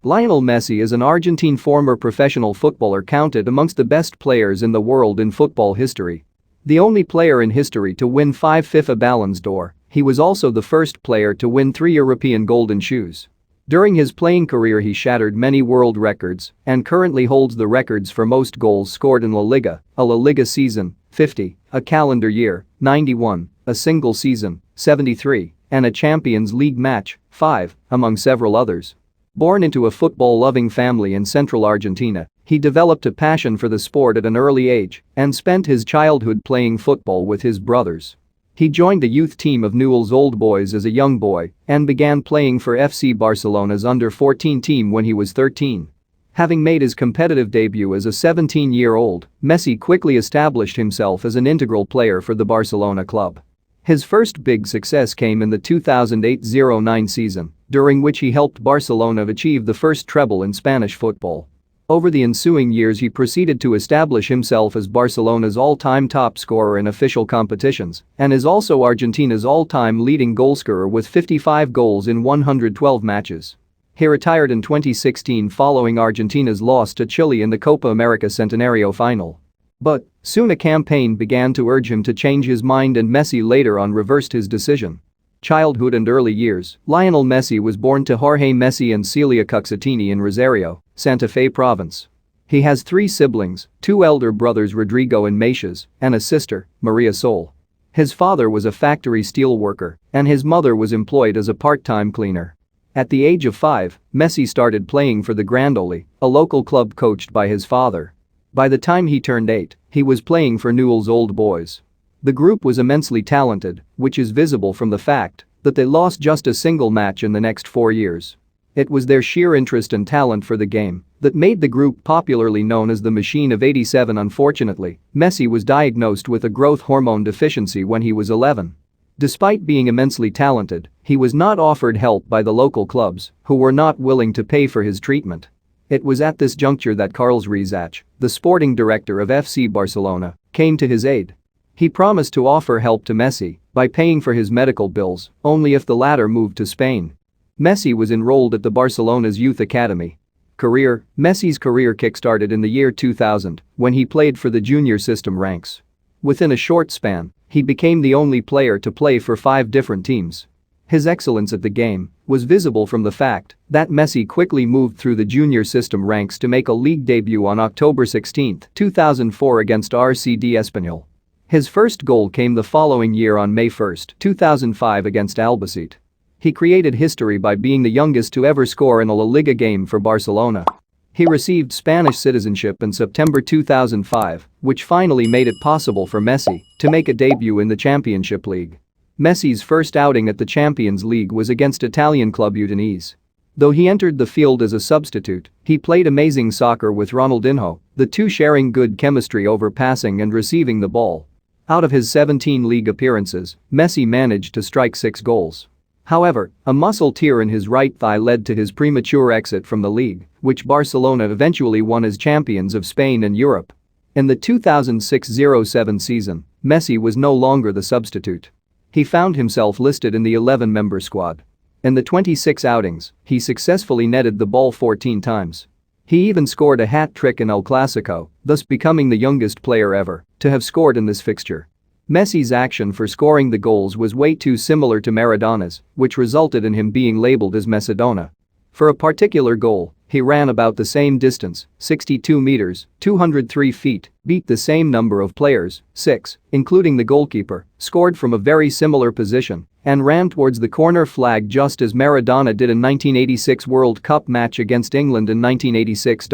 Lionel Messi is an Argentine former professional footballer counted amongst the best players in the world in football history. The only player in history to win 5 FIFA Ballons d'Or, he was also the first player to win 3 European Golden Shoes. During his playing career he shattered many world records and currently holds the records for most goals scored in La Liga, a La Liga season, 50, a calendar year, 91, a single season, 73, and a Champions League match, 5, among several others. Born into a football-loving family in central Argentina, he developed a passion for the sport at an early age and spent his childhood playing football with his brothers. He joined the youth team of Newell's Old Boys as a young boy and began playing for FC Barcelona's under-14 team when he was 13. Having made his competitive debut as a 17-year-old, Messi quickly established himself as an integral player for the Barcelona club. His first big success came in the 2008-09 season, during which he helped Barcelona achieve the first treble in Spanish football. Over the ensuing years he proceeded to establish himself as Barcelona's all-time top scorer in official competitions and is also Argentina's all-time leading goalscorer with 55 goals in 112 matches. He retired in 2016 following Argentina's loss to Chile in the Copa America Centenario final. But soon a campaign began to urge him to change his mind, and Messi later on reversed his decision. Childhood and early years. Lionel Messi was born to Jorge Messi and Celia Cuxatini in Rosario, Santa Fe province. He has 3 siblings, 2 elder brothers Rodrigo and Macias, and a sister, Maria Sol. His father was a factory steel worker, and his mother was employed as a part-time cleaner. At the age of 5, Messi started playing for the Grandoli, a local club coached by his father. By the time he turned 8, he was playing for Newell's Old Boys. The group was immensely talented, which is visible from the fact that they lost just a single match in the next 4 years. It was their sheer interest and talent for the game that made the group popularly known as the Machine of 87. Unfortunately, Messi was diagnosed with a growth hormone deficiency when he was 11. Despite being immensely talented, he was not offered help by the local clubs, who were not willing to pay for his treatment. It was at this juncture that Carles Rizach, the sporting director of FC Barcelona, came to his aid. He promised to offer help to Messi by paying for his medical bills only if the latter moved to Spain. Messi was enrolled at the Barcelona's youth academy. Messi's career kick-started in the year 2000 when he played for the junior system ranks. Within a short span, he became the only player to play for 5 different teams. His excellence at the game was visible from the fact that Messi quickly moved through the junior system ranks to make a league debut on October 16, 2004 against RCD Espanyol. His first goal came the following year on May 1, 2005 against Albacete. He created history by being the youngest to ever score in a La Liga game for Barcelona. He received Spanish citizenship in September 2005, which finally made it possible for Messi to make a debut in the Championship League. Messi's first outing at the Champions League was against Italian club Udinese. Though he entered the field as a substitute, he played amazing soccer with Ronaldinho, the two sharing good chemistry over passing and receiving the ball. Out of his 17 league appearances, Messi managed to strike 6 goals. However, a muscle tear in his right thigh led to his premature exit from the league, which Barcelona eventually won as champions of Spain and Europe. In the 2006-07 season, Messi was no longer the substitute. He found himself listed in the 11-member squad. In the 26 outings, he successfully netted the ball 14 times. He even scored a hat-trick in El Clasico, thus becoming the youngest player ever to have scored in this fixture. Messi's action for scoring the goals was way too similar to Maradona's, which resulted in him being labeled as Messidona. For a particular goal, he ran about the same distance, 62 meters, 203 feet, beat the same number of players, 6, including the goalkeeper, scored from a very similar position, and ran towards the corner flag just as Maradona did in 1986 World Cup match against England in 1986.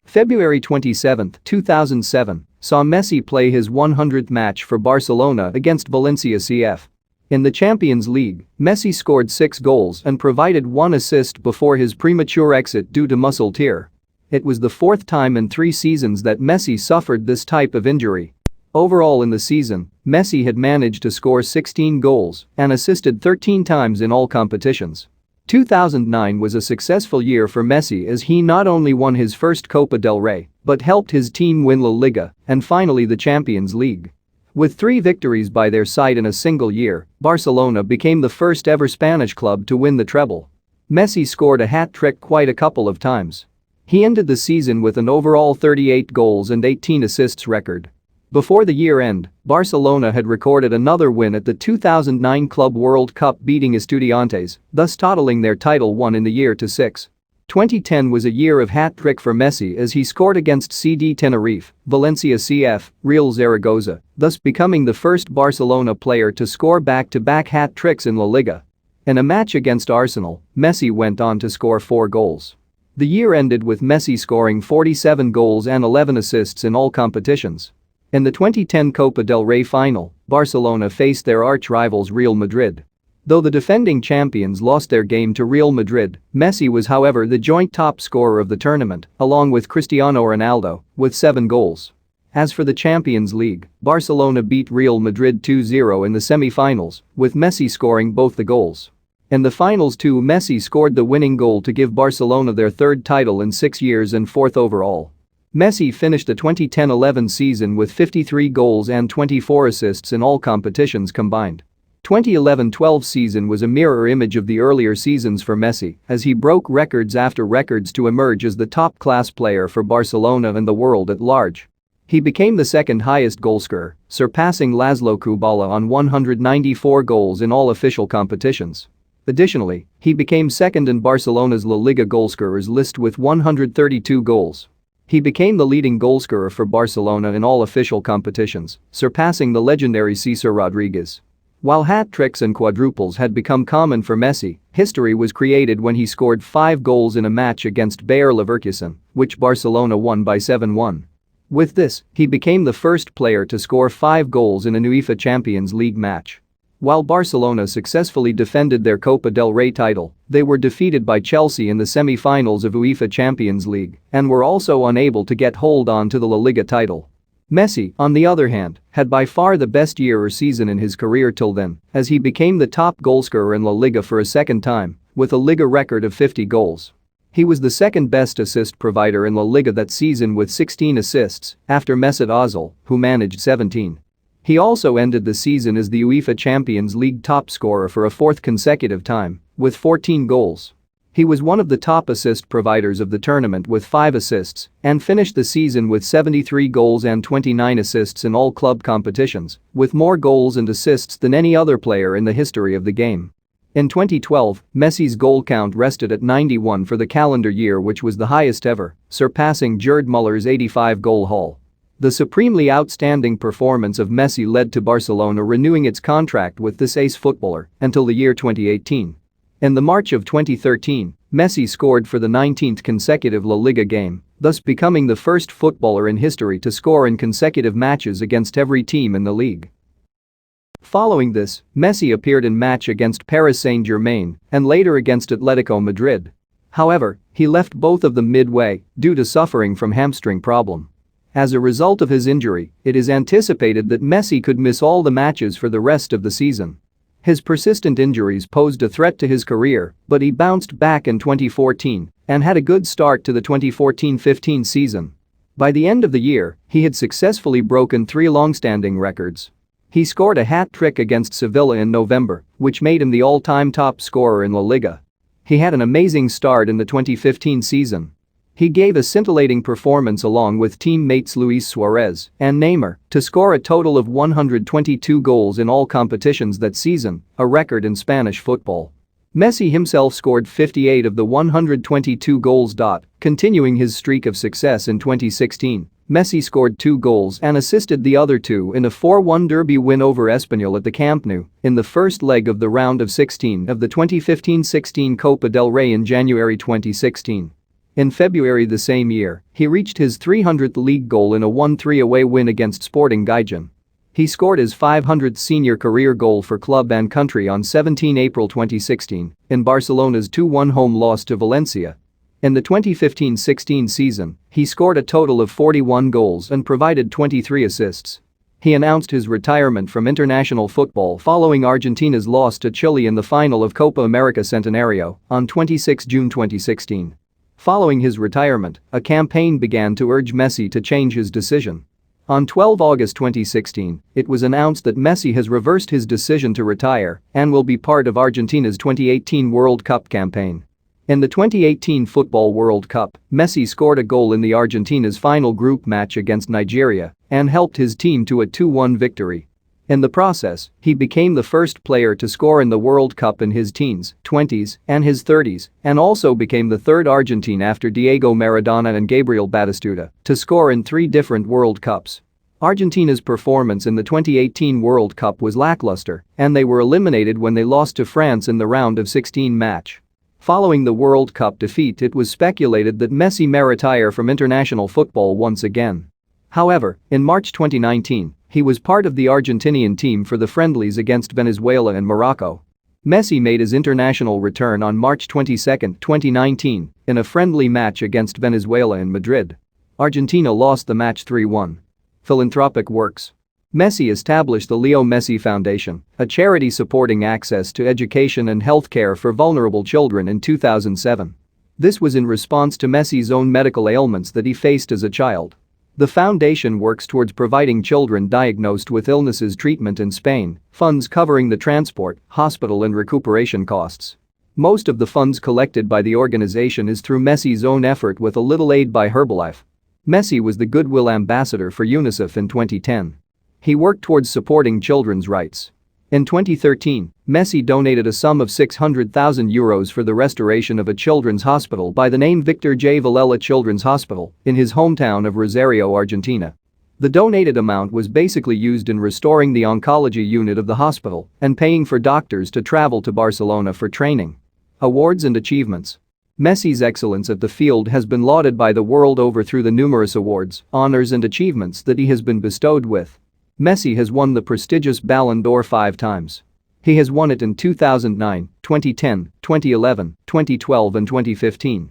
February 27, 2007, saw Messi play his 100th match for Barcelona against Valencia CF. In the Champions League, Messi scored 6 goals and provided 1 assist before his premature exit due to muscle tear. It was the 4th time in 3 seasons that Messi suffered this type of injury. Overall in the season, Messi had managed to score 16 goals and assisted 13 times in all competitions. 2009 was a successful year for Messi as he not only won his first Copa del Rey, but helped his team win La Liga and finally the Champions League. With 3 victories by their side in a single year, Barcelona became the first ever Spanish club to win the treble. Messi scored a hat-trick quite a couple of times. He ended the season with an overall 38 goals and 18 assists record. Before the year end, Barcelona had recorded another win at the 2009 Club World Cup, beating Estudiantes, thus totaling their title won in the year to 6. 2010 was a year of hat-trick for Messi as he scored against CD Tenerife, Valencia CF, Real Zaragoza, thus becoming the first Barcelona player to score back-to-back hat-tricks in La Liga. In a match against Arsenal, Messi went on to score 4 goals. The year ended with Messi scoring 47 goals and 11 assists in all competitions. In the 2010 Copa del Rey final, Barcelona faced their arch-rivals Real Madrid. Though the defending champions lost their game to Real Madrid, Messi was however the joint top scorer of the tournament, along with Cristiano Ronaldo, with 7 goals. As for the Champions League, Barcelona beat Real Madrid 2-0 in the semi-finals, with Messi scoring both the goals. In the finals too, Messi scored the winning goal to give Barcelona their 3rd title in 6 years and 4th overall. Messi finished the 2010-11 season with 53 goals and 24 assists in all competitions combined. 2011-12 season was a mirror image of the earlier seasons for Messi as he broke records after records to emerge as the top-class player for Barcelona and the world at large. He became the 2nd highest goalscorer, surpassing Laszlo Kubala on 194 goals in all official competitions. Additionally, he became 2nd in Barcelona's La Liga goalscorers list with 132 goals. He became the leading goalscorer for Barcelona in all official competitions, surpassing the legendary Cesar Rodriguez. While hat-tricks and quadruples had become common for Messi, history was created when he scored 5 goals in a match against Bayer Leverkusen, which Barcelona won by 7-1. With this, he became the first player to score 5 goals in an UEFA Champions League match. While Barcelona successfully defended their Copa del Rey title, they were defeated by Chelsea in the semi-finals of UEFA Champions League and were also unable to get hold on to the La Liga title. Messi, on the other hand, had by far the best year or season in his career till then, as he became the top goalscorer in La Liga for a 2nd time, with a Liga record of 50 goals. He was the 2nd best assist provider in La Liga that season with 16 assists, after Mesut Ozil, who managed 17. He also ended the season as the UEFA Champions League top scorer for a 4th consecutive time, with 14 goals. He was one of the top assist providers of the tournament with 5 assists and finished the season with 73 goals and 29 assists in all club competitions, with more goals and assists than any other player in the history of the game. In 2012, Messi's goal count rested at 91 for the calendar year, which was the highest ever, surpassing Gerd Muller's 85-goal haul. The supremely outstanding performance of Messi led to Barcelona renewing its contract with this ace footballer until the year 2018. In the March of 2013, Messi scored for the 19th consecutive La Liga game, thus becoming the first footballer in history to score in consecutive matches against every team in the league. Following this, Messi appeared in match against Paris Saint-Germain and later against Atletico Madrid. However, he left both of them midway due to suffering from hamstring problem. As a result of his injury, it is anticipated that Messi could miss all the matches for the rest of the season. His persistent injuries posed a threat to his career, but he bounced back in 2014 and had a good start to the 2014-15 season. By the end of the year, he had successfully broken 3 long-standing records. He scored a hat-trick against Sevilla in November, which made him the all-time top scorer in La Liga. He had an amazing start in the 2015 season. He gave a scintillating performance along with teammates Luis Suarez and Neymar to score a total of 122 goals in all competitions that season, a record in Spanish football. Messi himself scored 58 of the 122 goals. Continuing his streak of success in 2016, Messi scored 2 goals and assisted the other 2 in a 4-1 derby win over Espanyol at the Camp Nou in the first leg of the round of 16 of the 2015-16 Copa del Rey in January 2016. In February the same year, he reached his 300th league goal in a 1-3 away win against Sporting Gijón. He scored his 500th senior career goal for club and country on 17 April 2016 in Barcelona's 2-1 home loss to Valencia. In the 2015-16 season, he scored a total of 41 goals and provided 23 assists. He announced his retirement from international football following Argentina's loss to Chile in the final of Copa America Centenario on 26 June 2016. Following his retirement, a campaign began to urge Messi to change his decision. On 12 August 2016, it was announced that Messi has reversed his decision to retire and will be part of Argentina's 2018 World Cup campaign. In the 2018 Football World Cup, Messi scored a goal in the Argentina's final group match against Nigeria and helped his team to a 2-1 victory. In the process, he became the first player to score in the World Cup in his teens, 20s, and his 30s, and also became the third Argentine after Diego Maradona and Gabriel Batistuta to score in 3 different World Cups. Argentina's performance in the 2018 World Cup was lackluster, and they were eliminated when they lost to France in the round of 16 match. Following the World Cup defeat, it was speculated that Messi may retire from international football once again. However, in March 2019, he was part of the Argentinian team for the friendlies against Venezuela and Morocco. Messi made his international return on March 22, 2019, in a friendly match against Venezuela in Madrid. Argentina lost the match 3-1. Philanthropic Works. Messi established the Leo Messi Foundation, a charity supporting access to education and health care for vulnerable children in 2007. This was in response to Messi's own medical ailments that he faced as a child. The foundation works towards providing children diagnosed with illnesses treatment in Spain, funds covering the transport, hospital and recuperation costs. Most of the funds collected by the organization is through Messi's own effort with a little aid by Herbalife. Messi was the Goodwill Ambassador for Unicef in 2010. He worked towards supporting children's rights. In 2013, Messi donated a sum of €600,000 for the restoration of a children's hospital by the name Victor J. Villela Children's Hospital in his hometown of Rosario, Argentina. The donated amount was basically used in restoring the oncology unit of the hospital and paying for doctors to travel to Barcelona for training. Awards and achievements. Messi's excellence at the field has been lauded by the world over through the numerous awards, honors and achievements that he has been bestowed with. Messi has won the prestigious Ballon d'Or 5 times. He has won it in 2009, 2010, 2011, 2012 and 2015.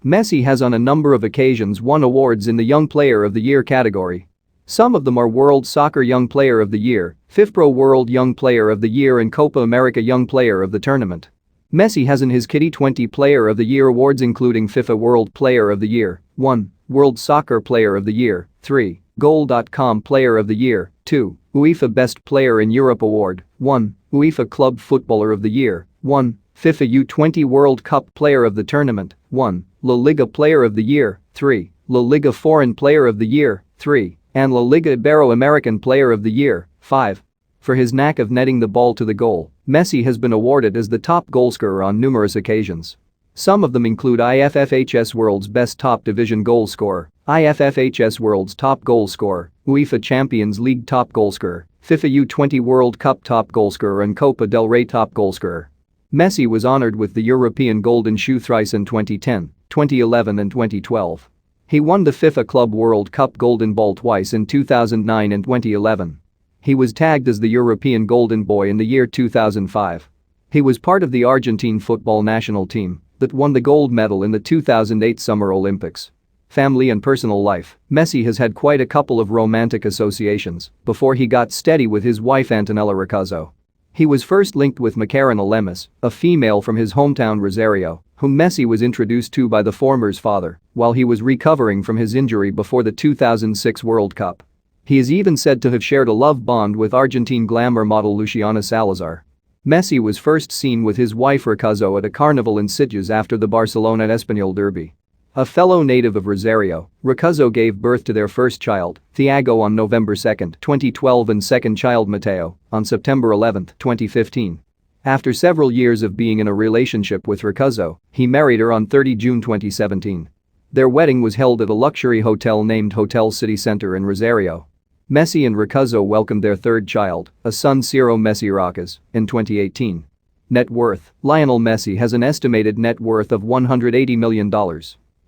Messi has on a number of occasions won awards in the Young Player of the Year category. Some of them are World Soccer Young Player of the Year, FIFPro World Young Player of the Year and Copa America Young Player of the Tournament. Messi has in his Kitty 20 Player of the Year awards including FIFA World Player of the Year, 1, World Soccer Player of the Year, 3, Goal.com Player of the Year, 2, UEFA Best Player in Europe Award, 1, UEFA Club Footballer of the Year, 1, FIFA U20 World Cup Player of the Tournament, 1, La Liga Player of the Year, 3, La Liga Foreign Player of the Year, 3, and La Liga Ibero-American Player of the Year, 5. For his knack of netting the ball to the goal, Messi has been awarded as the top goalscorer on numerous occasions. Some of them include IFFHS World's Best Top Division Goal Scorer, IFFHS World's Top Goal Scorer, UEFA Champions League Top Goalscorer, FIFA U20 World Cup Top Goalscorer and Copa del Rey Top Goalscorer. Messi was honored with the European Golden Shoe thrice in 2010, 2011 and 2012. He won the FIFA Club World Cup Golden Ball twice in 2009 and 2011. He was tagged as the European Golden Boy in the year 2005. He was part of the Argentine football national team that won the gold medal in the 2008 Summer Olympics. Family and personal life. Messi has had quite a couple of romantic associations before he got steady with his wife Antonella Ricuzzo. He was first linked with Macarena Lemus, a female from his hometown Rosario, whom Messi was introduced to by the former's father while he was recovering from his injury before the 2006 World Cup. He is even said to have shared a love bond with Argentine glamour model Luciana Salazar. Messi was first seen with his wife Ricuzzo at a carnival in Sitges after the Barcelona-Espanyol derby. A fellow native of Rosario, Ricuzzo gave birth to their first child, Thiago on November 2, 2012 and second child Mateo on September 11, 2015. After several years of being in a relationship with Ricuzzo, he married her on 30 June 2017. Their wedding was held at a luxury hotel named Hotel City Center in Rosario. Messi and Ricuzzo welcomed their third child, a son Ciro Messi Rocas, in 2018. Net worth. Lionel Messi has an estimated net worth of $180 million.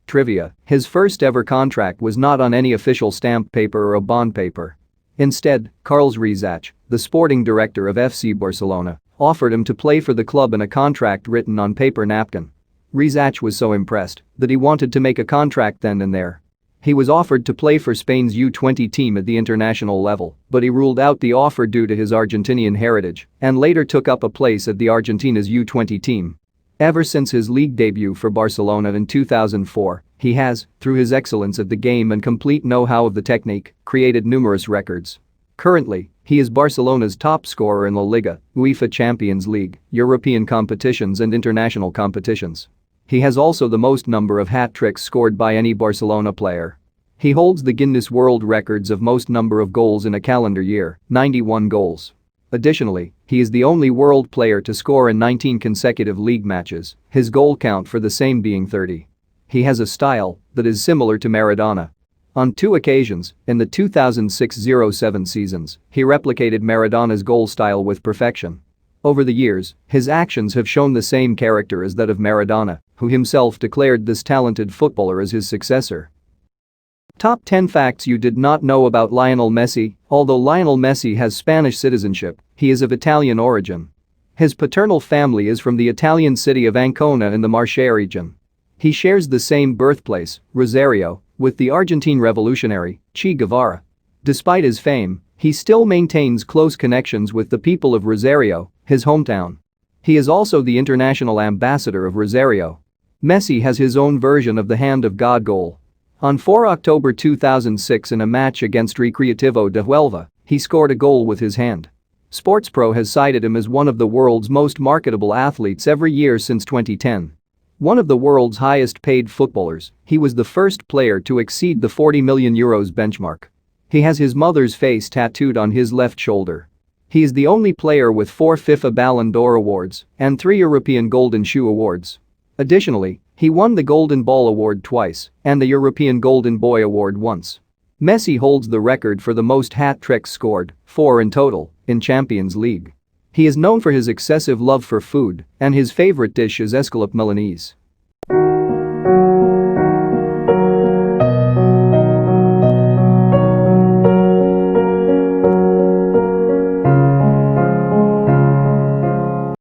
Trivia. His first ever contract was not on any official stamp paper or a bond paper. Instead, Carles Rizach, the sporting director of FC Barcelona, offered him to play for the club in a contract written on paper napkin. Rizach was so impressed that he wanted to make a contract then and there. He was offered to play for Spain's U20 team at the international level, but he ruled out the offer due to his Argentinian heritage and later took up a place at the Argentina's U20 team. Ever since his league debut for Barcelona in 2004, he has, through his excellence at the game and complete know-how of the technique, created numerous records. Currently, He is Barcelona's top scorer in La Liga, UEFA Champions League, European competitions and international competitions. He has also the most number of hat-tricks scored by any Barcelona player. He holds the Guinness World Records of most number of goals in a calendar year, 91 goals. Additionally, he is the only world player to score in 19 consecutive league matches, his goal count for the same being 30. He has a style that is similar to Maradona. On 2 occasions, in the 2006-07 seasons, he replicated Maradona's goal style with perfection. Over the years, his actions have shown the same character as that of Maradona, who himself declared this talented footballer as his successor. Top 10 facts you did not know about Lionel Messi. Although Lionel Messi has Spanish citizenship, he is of Italian origin. His paternal family is from the Italian city of Ancona in the Marche region. He shares the same birthplace, Rosario, with the Argentine revolutionary, Che Guevara. Despite his fame, he still maintains close connections with the people of Rosario, his hometown. He is also the international ambassador of Rosario. Messi has his own version of the Hand of God goal. On 4 October 2006 in a match against Recreativo de Huelva, he scored a goal with his hand. SportsPro has cited him as one of the world's most marketable athletes every year since 2010. One of the world's highest paid footballers, he was the first player to exceed the €40 million benchmark. He has his mother's face tattooed on his left shoulder. He is the only player with 4 FIFA Ballon d'Or awards and 3 European Golden Shoe awards. Additionally, he won the Golden Ball award twice and the European Golden Boy award once. Messi holds the record for the most hat-tricks scored, 4 in total, in Champions League. He is known for his excessive love for food, and his favorite dish is escalope Milanese.